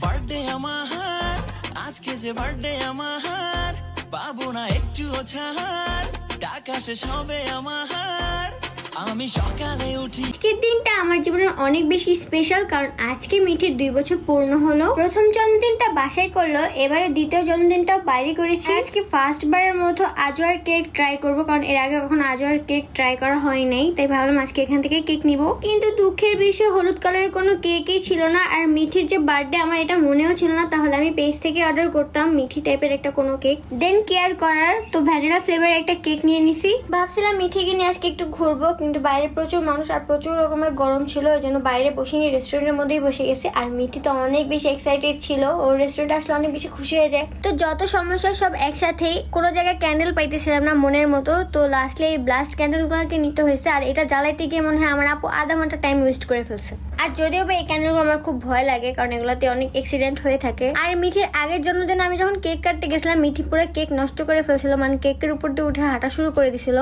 Birthday আমার আজকে যে বার্থডে আমার পাবো না একটুও ছাড় টাকা শেষ হবে আমার আমি সকালে উঠি। আজকের দিনটা আমার জীবনের অনেক বেশি স্পেশাল, কারণ আজকে মিঠির 2 বছর পূর্ণ হলো। প্রথম জন্মদিনটা বাসায় করলো, এবারে দ্বিতীয় জন্মদিনটাও বাইরে করেছি। আজকে ফার্স্ট বারের মতো আজওয়ার কেক ট্রাই করবো, কারণ এর আগে কখনো আজওয়ার কেক ট্রাই করা হয় নাই, তাই ভাবলাম আজকে এখান থেকে কেক নিব। কিন্তু দুঃখের বিষয় হলুদ কালারের কোনো কেকই ছিল না, আর মিঠির যে বার্থডে আমার এটা মনেও ছিল না, তাহলে আমি পেজ থেকে অর্ডার করতাম মিঠি টাইপের একটা কোনো কেক। দেন কেয়ার করার তো ভ্যানিলা ফ্লেভারের একটা কেক নিয়ে নিছি। ভাবছিলাম মিঠিকে নিয়ে আজকে একটু ঘুরবো, কিন্তু বাইরে প্রচুর মানুষ আর প্রচুর রকমের গরম ছিল, ওই জন্য বাইরে বসিনি, রেস্টুরেন্টের মধ্যেই বসে গেছে। আর মিঠি তো অনেক বেশি এক্সাইটেড ছিল, ওর রেস্টুরেন্টে আসলে অনেক বেশি খুশি হয়ে যায়। তো যত সমস্যা সব একসাথেই, কোনো জায়গায় ক্যান্ডেল পাইতেছিলাম না মনের মতো, তো লাস্টলি এই ব্লাস্ট ক্যান্ডেলগুলোকে নিতে হয়েছে। আর এটা জ্বালাইতে গিয়ে মনে হয় আমার আপু আধা ঘন্টা টাইম ওয়েস্ট করে ফেলছে। আর যদিও বা এই ক্যান্ডেলগুলো আমার খুব ভয় লাগে, কারণ এগুলোতে অনেক অ্যাক্সিডেন্ট হয়ে থাকে। আর মিঠির আগের জন্মদিনে আমি যখন কেক কাটতে গেছিলাম, মিঠি পুরো কেক নষ্ট করে ফেলছিল, মানে কেকের উপর দিয়ে উঠে হাঁটা শুরু করে দিছিল।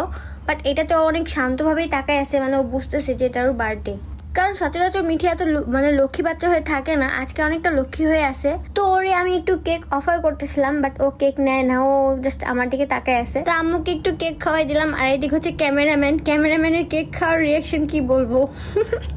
বাট এটাতে অনেক শান্তভাবেই তাকায় আছে, মানে ও বুঝতেছে যে এটার বার্থডে। কারণ সচরাচর মিঠি এত মানে লক্ষ্মী বাচ্চা হয়ে থাকে না, আজকে অনেকটা লক্ষ্মী হয়ে আছে। তো ওরে আমি একটু কেক অফার করতেছিলাম, বাট ও কেক নেয় না, ও জাস্ট আমার দিকে তাকায় আছে। তো আম্মুকে একটু কেক খাওয়াই দিলাম। আর এদিকে হচ্ছে ক্যামেরাম্যানের কেক খাওয়ার রিয়াকশন কি বলবো।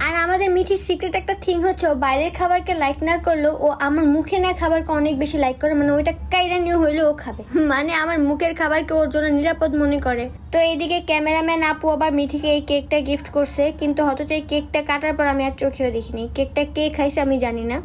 আর আমাদের মিঠির সিক্রেট একটা থিং হচ্ছে, ও বাইরের খাবারকে লাইক না করলেও ও আমার মুখে নেওয়া খাবারকে অনেক বেশি লাইক করে, মানে ওইটা কাইরা নিয়ে হইলেও ও খাবে, মানে আমার মুখের খাবারকে ওর জন্য নিরাপদ মনে করে। তো এইদিকে ক্যামেরাম্যান আপু আবার মিঠিকে এই কেকটা গিফট করছে, কিন্তু অথচ এই কেকটা কাটার পর আমি আর চোখেও দেখিনি কেকটা কে খাইছে আমি জানি না।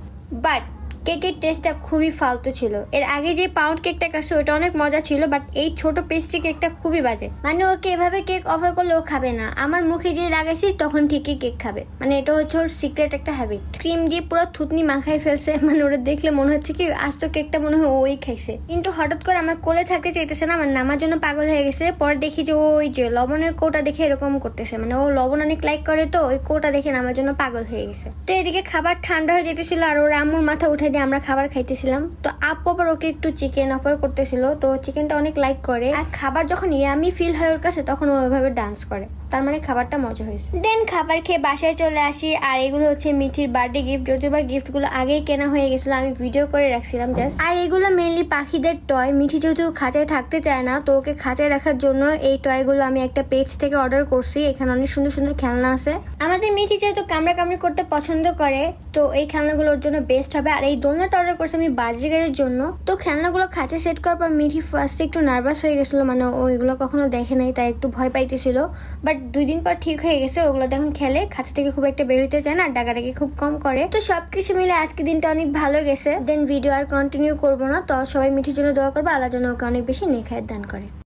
বাট কেকের টেস্টটা খুবই ফালতু ছিল। এর আগে যে পাউন্ড কেকটা কাটছে ওটা অনেক মজা ছিল, বাট এই ছোট পেস্ট্রি কেকটা খুবই বাজে। মানে ওকে এভাবে কেক অফার করলে ও খাবে না, আমার মুখে যে লাগাইছিস তখন ঠিকই কেক খাবে, মানে এটা হচ্ছে ওর সিক্রেট একটা হ্যাবিট। ক্রিম দিয়ে পুরো থুতনি মাখাই ফেলছে, মানে ওরা দেখলে মনে হচ্ছে কি আজ তো কেকটা মনে হয় ওই খাইছে। কিন্তু হঠাৎ করে আমার কোলে থাকতে চাইতেছে না, আমার নামার জন্য পাগল হয়ে গেছে। পরে দেখি যে ওই যে লবণের কোটা দেখে এরকম করতেছে, মানে ও লবণ অনেক লাইক করে, তো ওই কোটা দেখে নামার জন্য পাগল হয়ে গেছে। তো এদিকে খাবার ঠান্ডা হয়ে যেতেছিল, আর ওর আম্মুর মাথা উঠে আমরা খাবার খাইতেছিলাম। তো আপু আবার ওকে একটু চিকেন অফার করতেছিল, তো চিকেনটা অনেক লাইক করে। আর খাবার যখন ইয়ামি ফিল হয় ওর কাছে, তখন ও ওইভাবে ডান্স করে, তার মানে খাবারটা মজা হয়েছে। দেন খাবার খেয়ে বাসায় চলে আসি। আর এগুলো হচ্ছে মিঠির বার্থডে গিফট, যদিও বা গিফট গুলো আগেই কেনা হয়ে গেছিল, আমি ভিডিও করে রাখছিলাম জাস্ট। আর এগুলো মেনলি পাখিদের টয়। মিঠি যেহেতু খাঁচায় থাকতে চায় না, তো ওকে খাঁচায় রাখার জন্য এই টয় গুলো আমি একটা পেজ থেকে অর্ডার করছি। এখানে অনেক সুন্দর সুন্দর খেলনা আছে। আমাদের মিঠি যেহেতু কামড়াকামড়ি করতে পছন্দ করে, তো এই খেলনাগুলোর জন্য বেস্ট হবে। আর এই দোলনাটা অর্ডার করছি আমি বাজিগারের জন্য। তো খেলনাগুলো খাঁচে সেট করার পর মিঠি ফার্স্টে একটু নার্ভাস হয়ে গেছিল, মানে ও এগুলো কখনো দেখে নাই, তাই একটু ভয় পাইতেছিল। বাট 2 দিন পর ঠিক হয়ে গেছে, ওগুলো এখন খেলে, খাঁচা থেকে খুব একটা বের হইতে চায় না, ডাকাডাকি খুব কম করে। তো সবকিছু মিলে আজকে দিনটা অনেক ভালো গেছে। দেন ভিডিও আর কন্টিনিউ করবো না, তো সবাই মিঠির জন্য দোয়া করবো, আল্লাহ যেন ওকে অনেক বেশি নেখায়েত দান করে।